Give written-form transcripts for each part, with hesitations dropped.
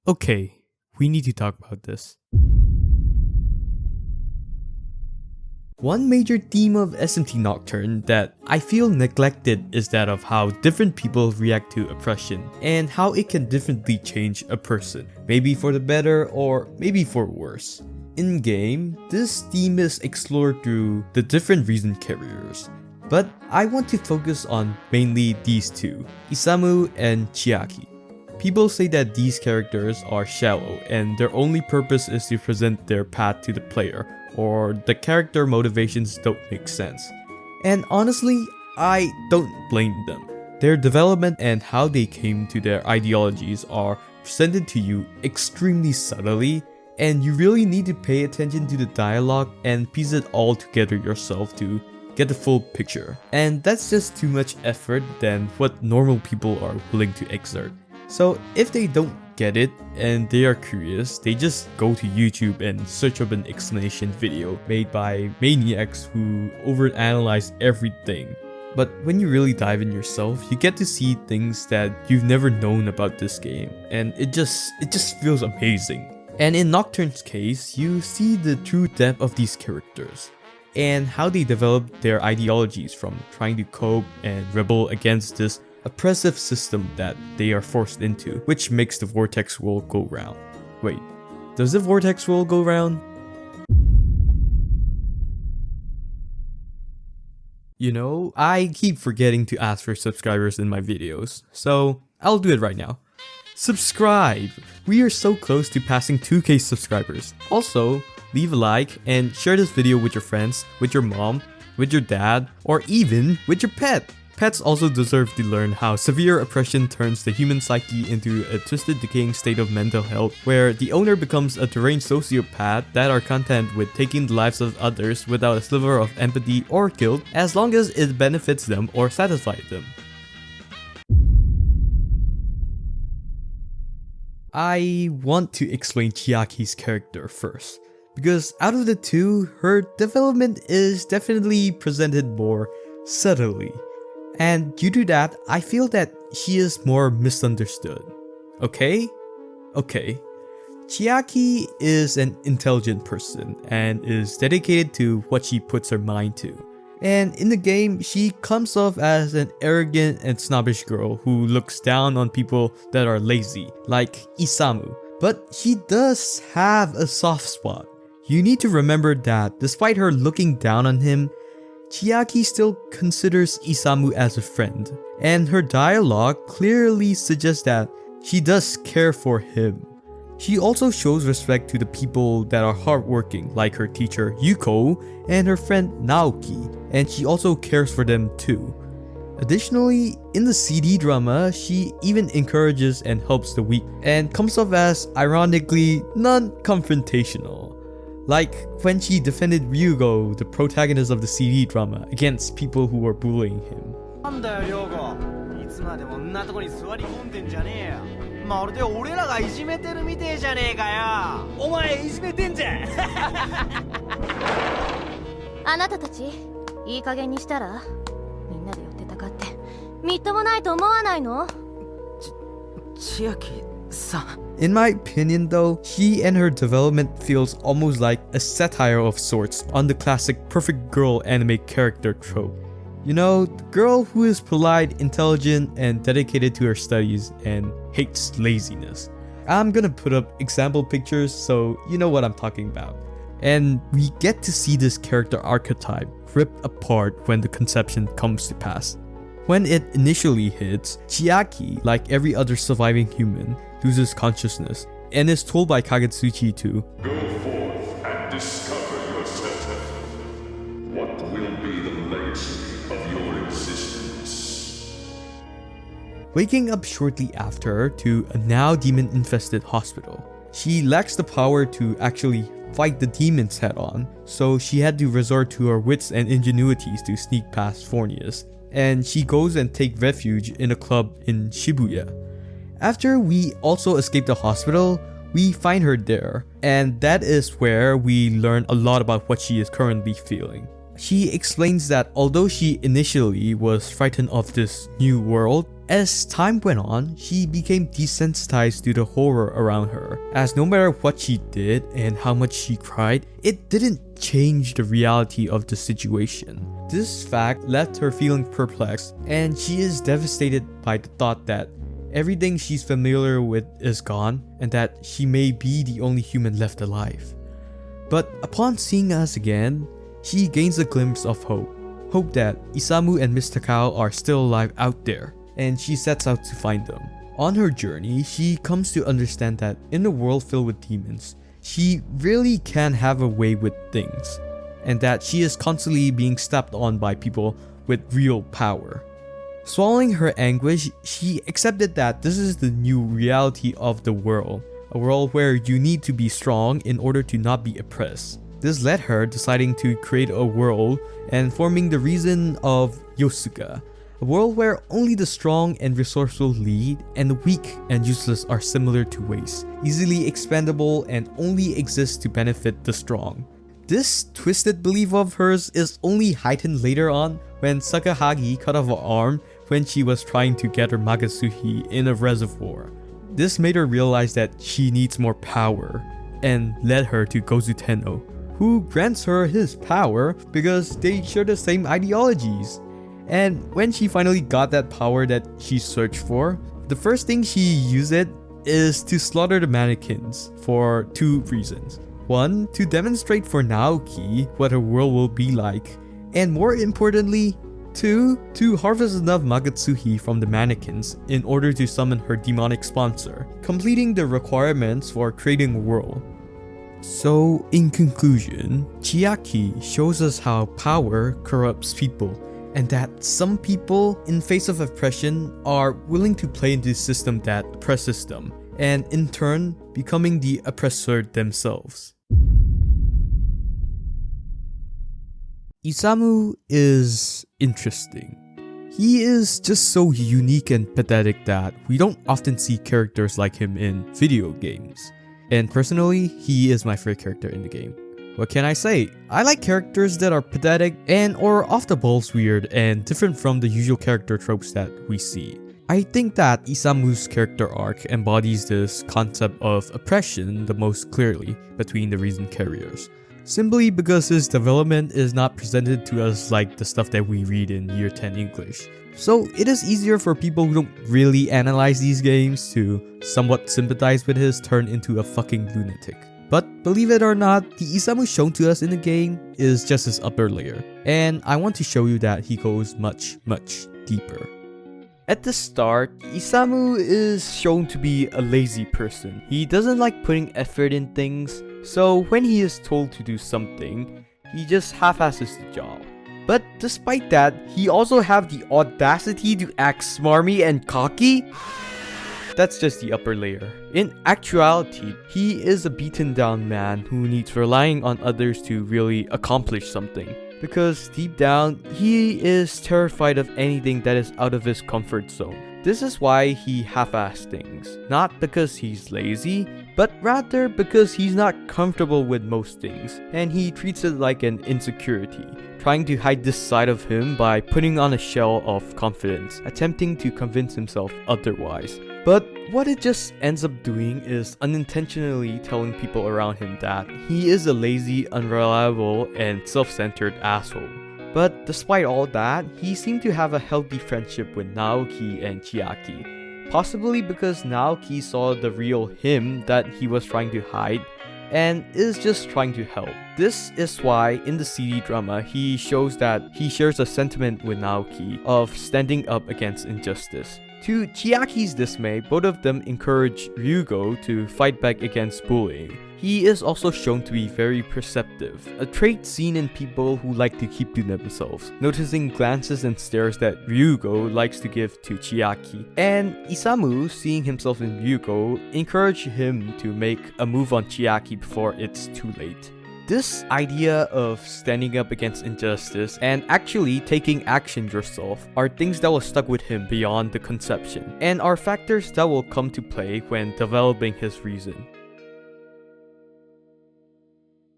Okay, we need to talk about this. One major theme of SMT Nocturne that I feel neglected is that of how different people react to oppression and how it can differently change a person, maybe for the better or maybe for worse. In game, this theme is explored through the different reason carriers, but I want to focus on mainly these two, Isamu and Chiaki. People say that these characters are shallow and their only purpose is to present their path to the player, or the character motivations don't make sense. And honestly, I don't blame them. Their development and how they came to their ideologies are presented to you extremely subtly, and you really need to pay attention to the dialogue and piece it all together yourself to get the full picture. And that's just too much effort than what normal people are willing to exert. So if they don't get it and they are curious, they just go to YouTube and search up an explanation video made by maniacs who overanalyze everything. But when you really dive in yourself, you get to see things that you've never known about this game, and it just feels amazing. And in Nocturne's case, you see the true depth of these characters and how they develop their ideologies from trying to cope and rebel against this oppressive system that they are forced into, which makes the vortex world go round. Wait, does the vortex world go round? You know, I keep forgetting to ask for subscribers in my videos, so I'll do it right now. Subscribe! We are so close to passing 2k subscribers. Also, leave a like and share this video with your friends, with your mom, with your dad, or even with your pet. Pets also deserve to learn how severe oppression turns the human psyche into a twisted, decaying state of mental health, where the owner becomes a deranged sociopath that are content with taking the lives of others without a sliver of empathy or guilt, as long as it benefits them or satisfies them. I want to explain Chiaki's character first, because out of the two, her development is definitely presented more subtly. And due to that, I feel that she is more misunderstood. Okay? Chiaki is an intelligent person and is dedicated to what she puts her mind to. And in the game, she comes off as an arrogant and snobbish girl who looks down on people that are lazy, like Isamu. But she does have a soft spot. You need to remember that despite her looking down on him, Chiaki still considers Isamu as a friend, and her dialogue clearly suggests that she does care for him. She also shows respect to the people that are hardworking, like her teacher Yuko and her friend Naoki, and she also cares for them too. Additionally, in the CD drama, she even encourages and helps the weak, and comes off as ironically non-confrontational. Like when she defended Ryugo, the protagonist of the CD drama, against people who were bullying him. In my opinion though, she and her development feels almost like a satire of sorts on the classic perfect girl anime character trope. You know, the girl who is polite, intelligent, and dedicated to her studies and hates laziness. I'm gonna put up example pictures so you know what I'm talking about. And we get to see this character archetype ripped apart when the conception comes to pass. When it initially hits, Chiaki, like every other surviving human, loses consciousness and is told by Kagetsuchi to go forth and discover yourself. What will be the legacy of your existence? Waking up shortly after to a now demon-infested hospital. She lacks the power to actually fight the demons head-on, so she had to resort to her wits and ingenuities to sneak past Fornius, and she goes and takes refuge in a club in Shibuya. After we also escape the hospital, we find her there, and that is where we learn a lot about what she is currently feeling. She explains that although she initially was frightened of this new world, as time went on, she became desensitized to the horror around her, as no matter what she did and how much she cried, it didn't change the reality of the situation. This fact left her feeling perplexed, and she is devastated by the thought that everything she's familiar with is gone, and that she may be the only human left alive. But upon seeing us again, she gains a glimpse of hope. Hope that Isamu and Miss Takao are still alive out there, and she sets out to find them. On her journey, she comes to understand that in a world filled with demons, she really can have a way with things, and that she is constantly being stepped on by people with real power. Swallowing her anguish, she accepted that this is the new reality of the world, a world where you need to be strong in order to not be oppressed. This led her deciding to create a world and forming the reason of Yosuka, a world where only the strong and resourceful lead and the weak and useless are similar to waste, easily expendable and only exist to benefit the strong. This twisted belief of hers is only heightened later on when Sakahagi cut off her arm when she was trying to gather Magatsuhi in a reservoir. This made her realize that she needs more power and led her to Gozu Tenno, who grants her his power because they share the same ideologies. And when she finally got that power that she searched for, the first thing she used it is to slaughter the mannequins for two reasons. One, to demonstrate for Naoki what her world will be like, and more importantly, two, to harvest enough Magatsuhi from the mannequins in order to summon her demonic sponsor, completing the requirements for creating a world. So, in conclusion, Chiaki shows us how power corrupts people, and that some people, in face of oppression, are willing to play into the system that oppresses them, and in turn, becoming the oppressor themselves. Isamu is interesting. He is just so unique and pathetic that we don't often see characters like him in video games. And personally, he is my favorite character in the game. What can I say? I like characters that are pathetic and or off the balls weird and different from the usual character tropes that we see. I think that Isamu's character arc embodies this concept of oppression the most clearly between the reason carriers. Simply because his development is not presented to us like the stuff that we read in Year 10 English. So it is easier for people who don't really analyze these games to somewhat sympathize with his turn into a fucking lunatic. But believe it or not, the Isamu shown to us in the game is just his upper layer, and I want to show you that he goes much, much deeper. At the start, Isamu is shown to be a lazy person. He doesn't like putting effort in things, so when he is told to do something, he just half-asses the job. But despite that, he also have the audacity to act smarmy and cocky? That's just the upper layer. In actuality, he is a beaten down man who needs relying on others to really accomplish something. Because deep down, he is terrified of anything that is out of his comfort zone. This is why he half-asses things. Not because he's lazy, but rather because he's not comfortable with most things, and he treats it like an insecurity, trying to hide this side of him by putting on a shell of confidence, attempting to convince himself otherwise. But what it just ends up doing is unintentionally telling people around him that he is a lazy, unreliable, and self-centered asshole. But despite all that, he seemed to have a healthy friendship with Naoki and Chiaki. Possibly because Naoki saw the real him that he was trying to hide and is just trying to help. This is why in the CD drama he shows that he shares a sentiment with Naoki of standing up against injustice. To Chiaki's dismay, both of them encourage Ryugo to fight back against bullying. He is also shown to be very perceptive, a trait seen in people who like to keep to themselves, noticing glances and stares that Ryugo likes to give to Chiaki. And Isamu, seeing himself in Ryugo, encouraged him to make a move on Chiaki before it's too late. This idea of standing up against injustice and actually taking action yourself are things that will stuck with him beyond the conception, and are factors that will come to play when developing his reason.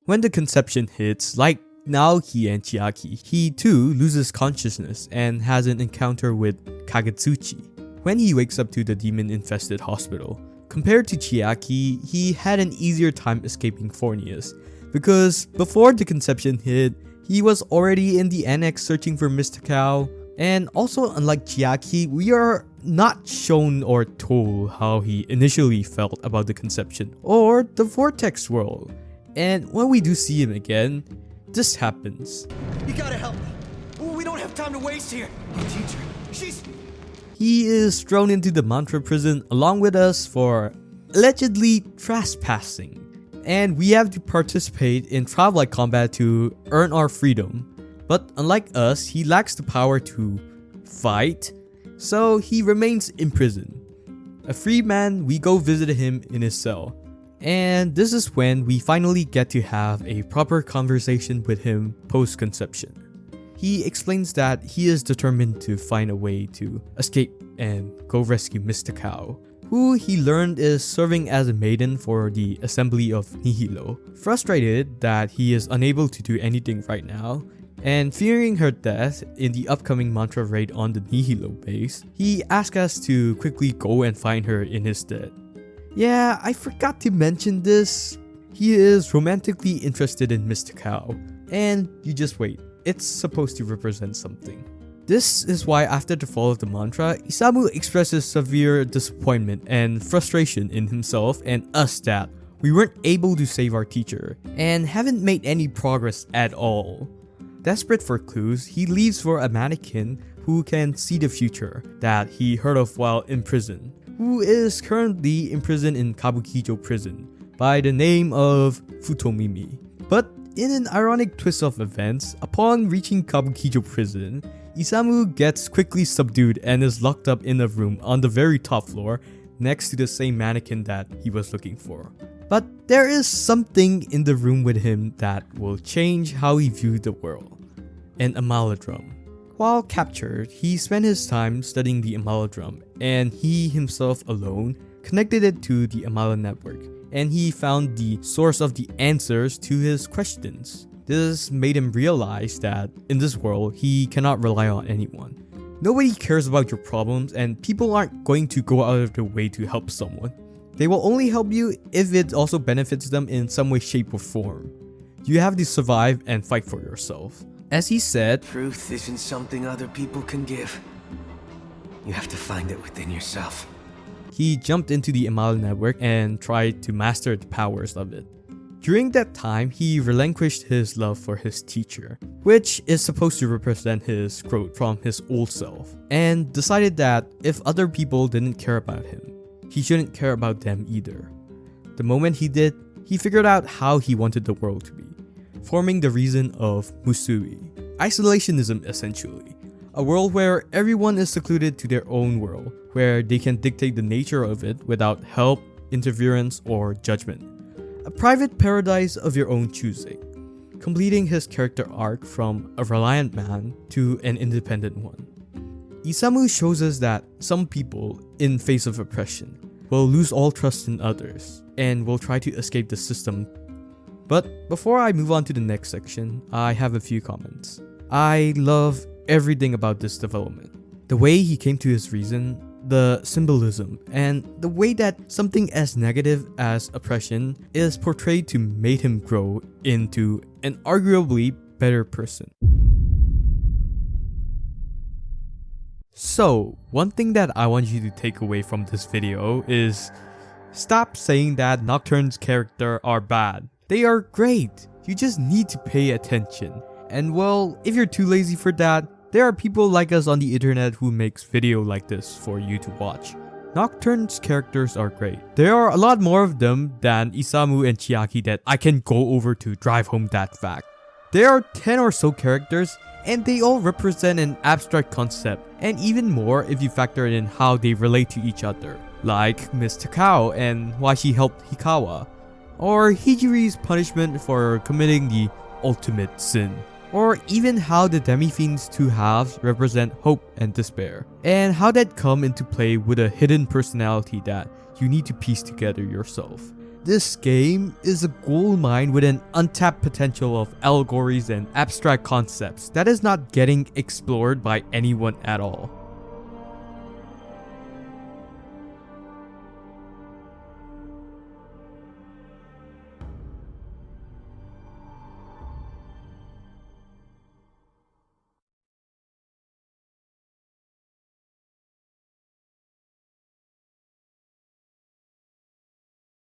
When the conception hits, like Naoki and Chiaki, he too loses consciousness and has an encounter with Kagetsuchi when he wakes up to the demon-infested hospital. Compared to Chiaki, he had an easier time escaping Fornius, because before the conception hit, he was already in the annex searching for Mr. Cow. And also, unlike Chiaki, we are not shown or told how he initially felt about the conception or the vortex world. And when we do see him again, this happens. You gotta help me. We don't have time to waste here. Your teacher, he is thrown into the mantra prison along with us for allegedly trespassing. And we have to participate in trial-like combat to earn our freedom. But unlike us, he lacks the power to fight, so he remains imprisoned. A free man, we go visit him in his cell. And this is when we finally get to have a proper conversation with him post-conception. He explains that he is determined to find a way to escape and go rescue Mr. Cow, who he learned is serving as a maiden for the assembly of Nihilo. Frustrated that he is unable to do anything right now, and fearing her death in the upcoming mantra raid on the Nihilo base, he asks us to quickly go and find her in his stead. Yeah, I forgot to mention this. He is romantically interested in Mr. Cow, and you just wait, it's supposed to represent something. This is why after the fall of the mantra, Isamu expresses severe disappointment and frustration in himself and us that we weren't able to save our teacher, and haven't made any progress at all. Desperate for clues, he leaves for a mannequin who can see the future that he heard of while in prison, who is currently imprisoned in Kabukicho prison by the name of Futomimi. But in an ironic twist of events, upon reaching Kabukicho prison, Isamu gets quickly subdued and is locked up in a room on the very top floor next to the same mannequin that he was looking for. But there is something in the room with him that will change how he viewed the world. An amalodrum. While captured, he spent his time studying the amalodrum, and he himself alone connected it to the Amala network, and he found the source of the answers to his questions. This made him realize that in this world, he cannot rely on anyone. Nobody cares about your problems, and people aren't going to go out of their way to help someone. They will only help you if it also benefits them in some way, shape, or form. You have to survive and fight for yourself. As he said, truth isn't something other people can give. You have to find it within yourself. He jumped into the Amala network and tried to master the powers of it. During that time, he relinquished his love for his teacher, which is supposed to represent his growth from his old self, and decided that if other people didn't care about him, he shouldn't care about them either. The moment he did, he figured out how he wanted the world to be, forming the reason of Musui. Isolationism essentially. A world where everyone is secluded to their own world, where they can dictate the nature of it without help, interference, or judgment. A private paradise of your own choosing. Completing his character arc from a reliant man to an independent one. Isamu shows us that some people, in face of oppression, will lose all trust in others and will try to escape the system. But before I move on to the next section, I have a few comments. I love everything about this development. The way he came to his reason, the symbolism, and the way that something as negative as oppression is portrayed to make him grow into an arguably better person. So, one thing that I want you to take away from this video is stop saying that Nocturne's characters are bad. They are great. You just need to pay attention. And well, if you're too lazy for that, there are people like us on the internet who makes video like this for you to watch. Nocturne's characters are great. There are a lot more of them than Isamu and Chiaki that I can go over to drive home that fact. There are 10 or so characters, and they all represent an abstract concept, and even more if you factor in how they relate to each other, like Miss Takao and why she helped Hikawa, or Hijiri's punishment for committing the ultimate sin, or even how the demi-fiend's two halves represent hope and despair, and how that come into play with a hidden personality that you need to piece together yourself. This game is a goldmine with an untapped potential of allegories and abstract concepts that is not getting explored by anyone at all.